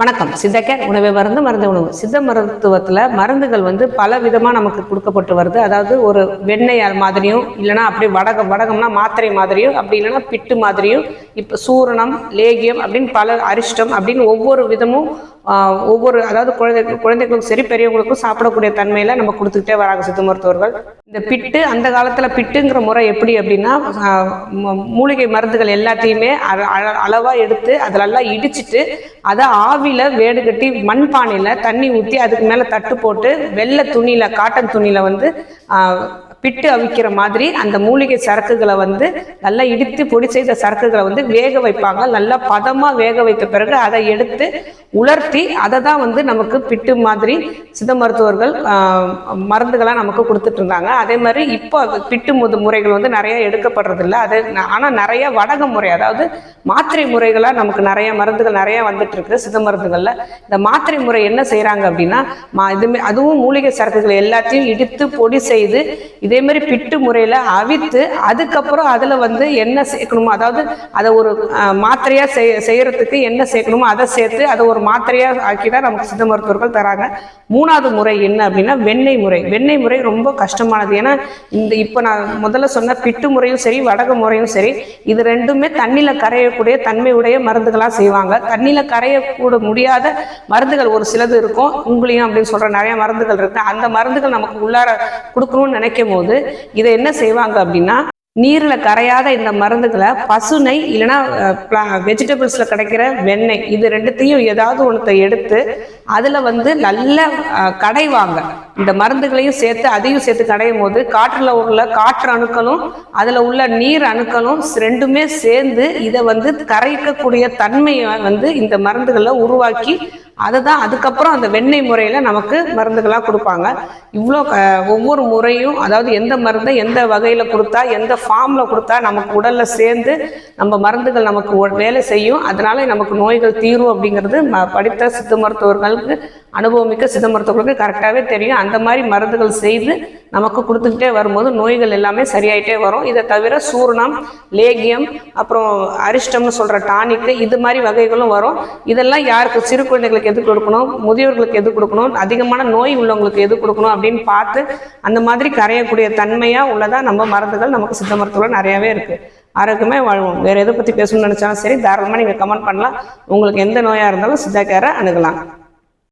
வணக்கம். சித்தக்கேர் உணவே மருந்து மருந்து உணவு. சித்த மருத்துவத்தில் மருந்துகள் பல விதமாக நமக்கு கொடுக்கப்பட்டு வருது. அதாவது ஒரு வெண்ணெய் மாதிரியும், இல்லைனா அப்படியே வடகம்னா மாத்திரை மாதிரியும், அப்படி இல்லைன்னா பிட்டு மாதிரியும், இப்போ சூரணம், லேகியம் அப்படின்னு பல அரிஷ்டம் அப்படின்னு ஒவ்வொரு விதமும் ஒவ்வொரு அதாவது குழந்தைகளுக்கும் சரி பெரியவங்களுக்கும் சாப்பிடக்கூடிய தன்மையில நம்ம கொடுத்துக்கிட்டே வராங்க சித்த மருத்துவர்கள். இந்த பிட்டு அந்த காலத்தில் பிட்டுங்கிற முறை எப்படி அப்படின்னா, மூலிகை மருந்துகள் எல்லாத்தையுமே அளவாக எடுத்து அதிலெல்லாம் இடிச்சிட்டு அதை ஆவியில் வேடு கட்டி மண்பானையில் தண்ணி ஊற்றி அதுக்கு மேலே தட்டு போட்டு வெள்ளை துணியில் காட்டன் துணியில் பிட்டு அவிக்கிற மாதிரி அந்த மூலிகை சரக்குகளை நல்லா இடித்து பொடி செய்த சரக்குகளை வேக வைப்பாங்க. நல்லா பதமாக வேக வைத்த பிறகு அதை எடுத்து உலர்த்தி அதை தான் நமக்கு பிட்டு மாதிரி சித்த மருத்துவர்கள் மருந்துகளாக நமக்கு கொடுத்துட்டு இருந்தாங்க. அதே மாதிரி இப்போ பிட்டு முறைகள் நிறைய எடுக்கப்படுறதில்ல. அது ஆனால் நிறைய வடக முறை, அதாவது மாத்திரை முறைகளாக நமக்கு நிறைய மருந்துகள் நிறைய வந்துட்டு இருக்கு சித்த மருந்துகளில். இந்த மாத்திரை முறை என்ன செய்கிறாங்க அப்படின்னா, அதுவும் மூலிகை சரக்குகள் எல்லாத்தையும் இடித்து பொடி செய்து இதே மாதிரி பிட்டு முறையில் அவித்து அதுக்கப்புறம் அதில் என்ன சேர்க்கணுமோ, அதாவது அதை ஒரு மாத்திரையாக செய்யறதுக்கு என்ன சேர்க்கணுமோ அதை சேர்த்து அதை ஒரு மாத்திரையாக ஆக்கி தான் நமக்கு சித்த மருத்துவர்கள் தராங்க. மூணாவது முறை என்ன அப்படின்னா வெண்ணெய் முறை. வெண்ணெய் முறை ரொம்ப கஷ்டமானது. ஏன்னா இப்போ நான் முதல்ல சொன்ன பிட்டு முறையும் சரி வடக முறையும் சரி, இது ரெண்டுமே தண்ணியில் கரையக்கூடிய தன்மையுடைய மருந்துகளாக செய்வாங்க. தண்ணியில் கரையக்கூட முடியாத மருந்துகள் ஒரு சிலது இருக்கும். உங்களையும் அப்படின்னு சொல்கிற நிறைய மருந்துகள் இருக்கு. அந்த மருந்துகள் நமக்கு உள்ளார கொடுக்கணும்னு நினைக்கும் போது இதை என்ன செய்வாங்க அப்படின்னா, நீரில் கரையாத இந்த மருந்துகளை பசுனை இல்லைன்னா வெஜிடபிள்ஸில் கிடைக்கிற வெண்ணெய், இது ரெண்டுத்தையும் ஏதாவது ஒன்றத்தை எடுத்து அதில் நல்ல கடைவாங்க. இந்த மருந்துகளையும் சேர்த்து அதையும் சேர்த்து கடையும் போது காற்றில் உள்ள காற்று அணுக்களும் அதில் உள்ள நீர் அணுக்களும் ரெண்டுமே சேர்ந்து இதை கரைக்கக்கூடிய தன்மையை இந்த மருந்துகளை உருவாக்கி அதை தான் அதுக்கப்புறம் அந்த வெண்ணெய் முறையில் நமக்கு மருந்துகளாக கொடுப்பாங்க. இவ்வளோ ஒவ்வொரு முறையும், அதாவது எந்த மருந்தை எந்த வகையில் கொடுத்தா எந்த ஃபார்மில் கொடுத்தா நமக்கு உடலில் சேர்ந்து நம்ம மருந்துகள் நமக்கு வேலை செய்யும், அதனால நமக்கு நோய்கள் தீரும் அப்படிங்கிறது படித்த சித்த மருத்துவர்களுக்கு, அனுபவமிக்க சித்த மருத்துவர்களுக்கு கரெக்டாகவே தெரியும். அந்த மாதிரி மருந்துகள் செய்து நமக்கு கொடுத்துக்கிட்டே வரும்போது நோய்கள் எல்லாமே சரியாயிட்டே வரும். இதை தவிர சூரணம், லேகியம், அப்புறம் அரிஷ்டம்னு சொல்கிற டானிக்கு, இது மாதிரி வகைகளும் வரும். இதெல்லாம் யாருக்கு, சிறு குழந்தைகளுக்கு எது கொடுக்கணும், முதியோர்களுக்கு எது கொடுக்கணும், அதிகமான நோய் உள்ளவங்களுக்கு எது கொடுக்கணும் அப்படின்னு பார்த்து அந்த மாதிரி கரையக்கூடிய தன்மையாக உள்ளதாக நம்ம மருந்துகள் நமக்கு சித்த மருத்துவம் நிறையாவே இருக்குது. ஆரோக்கியமே வாழ்வோம். வேறு எதை பற்றி பேசணும்னு நினச்சாலும் சரி, தாராளமாக நீங்கள் கமெண்ட் பண்ணலாம். உங்களுக்கு எந்த நோயாக இருந்தாலும் சித்தா கேரை அணுகலாம்.